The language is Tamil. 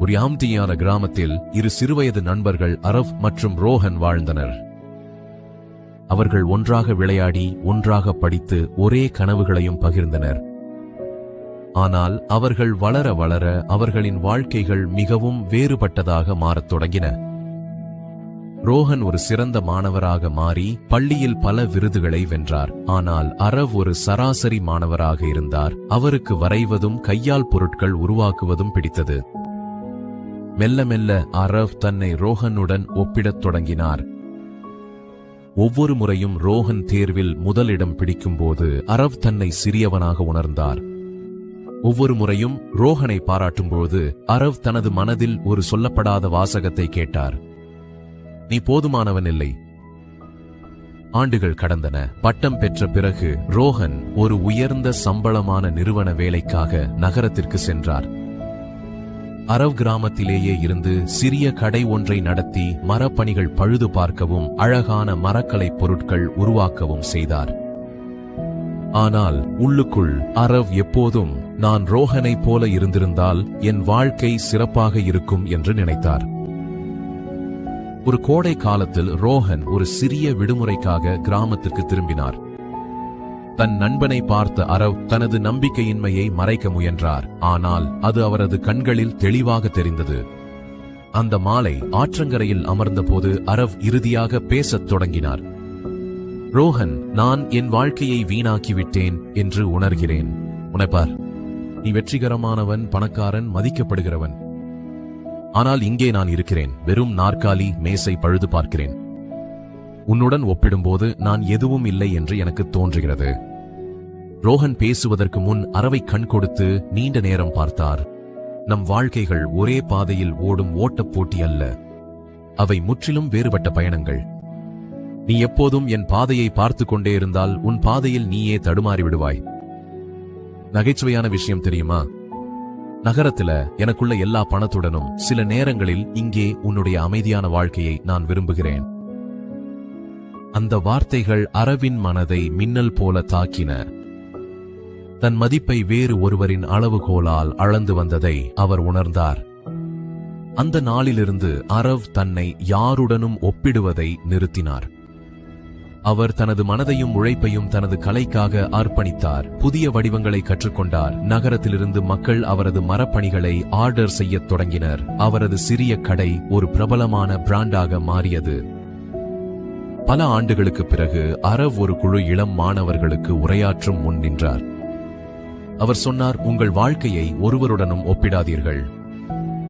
ஒரு அமைதியான கிராமத்தில் இரு சிறுவயது நண்பர்கள் அரவ் மற்றும் ரோஹன் வாழ்ந்தனர். அவர்கள் ஒன்றாக விளையாடி, ஒன்றாக படித்து, ஒரே கனவுகளையும் பகிர்ந்தனர். ஆனால் அவர்கள் வளர வளர அவர்களின் வாழ்க்கைகள் மிகவும் வேறுபட்டதாக மாறத் தொடங்கின. ரோஹன் ஒரு சிறந்த மாணவராக மாறி பள்ளியில் பல விருதுகளை வென்றார். ஆனால் அரவ் ஒரு சராசரி மாணவராக இருந்தார். அவருக்கு வரைவதும் கையால் பொருட்கள் உருவாக்குவதும் பிடித்தது. மெல்ல மெல்ல அரவ் தன்னை ரோஹனுடன் ஒப்பிடத் தொடங்கினார். ஒவ்வொரு முறையும் ரோஹன் தேர்வில் முதலிடம் பிடிக்கும்போது அரவ் தன்னை சிறியவனாக உணர்ந்தார். ஒவ்வொரு முறையும் ரோஹனை பாராட்டும்போது அரவ் தனது மனதில் ஒரு சொல்லப்படாத வாசகத்தை கேட்டார்: நீ போதுமானவன் இல்லை. ஆண்டுகள் கடந்தன. பட்டம் பெற்ற பிறகு ரோஹன் ஒரு உயர்ந்த சம்பளமான நிறுவன வேலைக்காக நகரத்திற்கு சென்றார். அரவ் கிராமத்திலேயே இருந்து சிறிய கடை ஒன்றை நடத்தி மரப்பணிகள் பழுது பார்க்கவும் அழகான மரக்கலை பொருட்கள் உருவாக்கவும் செய்தார். ஆனால் உள்ளுக்குள் அரவ் எப்போதும் நான் ரோஹனைப் போல இருந்திருந்தால் என் வாழ்க்கை சிறப்பாக இருக்கும் என்று நினைத்தார். ஒரு கோடை காலத்தில் ரோஹன் ஒரு சிறிய விடுமுறைக்காக கிராமத்திற்கு திரும்பினார். தன் நண்பனை பார்த்த அரவ் தனது நம்பிக்கையின்மையை மறைக்க முயன்றார். ஆனால் அது அவரது கண்களில் தெளிவாக தெரிந்தது. அந்த மாலை ஆற்றங்கரையில் அமர்ந்தபோது அரவ் இறுதியாக பேசத் தொடங்கினார். ரோஹன், நான் என் வாழ்க்கையை வீணாக்கிவிட்டேன் என்று உணர்கிறேன். உனப்பார், நீ வெற்றிகரமானவன், பணக்காரன், மதிக்கப்படுகிறவன். ஆனால் இங்கே நான் இருக்கிறேன், வெறும் நாற்காலி, மேசை பழுது பார்க்கிறேன். உன்னுடன் ஒப்பிடும்போது நான் எதுவும் இல்லை என்று எனக்கு தோன்றுகிறது. ரோஹன் பேசுவதற்கு முன் அரவை கண் கொடுத்து நீண்ட நேரம் பார்த்தார். நம் வாழ்க்கைகள் ஒரே பாதையில் ஓடும் ஓட்டப் போட்டி அல்ல, அவை முற்றிலும் வேறுபட்ட பயணங்கள். நீ எப்போதும் என் பாதையை பார்த்து கொண்டே இருந்தால் உன் பாதையில் நீயே தடுமாறி விடுவாய். நகைச்சுவையான விஷயம் தெரியுமா? நகரத்துல எனக்குள்ள எல்லா பணத்துடனும் சில நேரங்களில் இங்கே உன்னுடைய அமைதியான வாழ்க்கையை நான் விரும்புகிறேன். அந்த வார்த்தைகள் அரவின் மனதை மின்னல் போல தாக்கின. தன் மதிப்பை வேறு ஒருவரின் அளவுகோலால் அளந்து வந்ததை அவர் உணர்ந்தார். அந்த நாளிலிருந்து அரவ் தன்னை யாருடனும் ஒப்பிடுவதை நிறுத்தினார். அவர் தனது மனதையும் உழைப்பையும் தனது கலைக்காக அர்ப்பணித்தார். புதிய வடிவங்களை கற்றுக்கொண்டார். நகரத்திலிருந்து மக்கள் அவரது மரப்பணிகளை ஆர்டர் செய்யத் தொடங்கினர். அவரது சிறிய கடை ஒரு பிரபலமான பிராண்டாக மாறியது. பல ஆண்டுகளுக்கு பிறகு அரவ் ஒரு குழு இளம் மாணவர்களுக்கு உரையாற்றும் முன் நின்றார். அவர் சொன்னார், உங்கள் வாழ்க்கையை ஒருவருடனும் ஒப்பிடாதீர்கள்.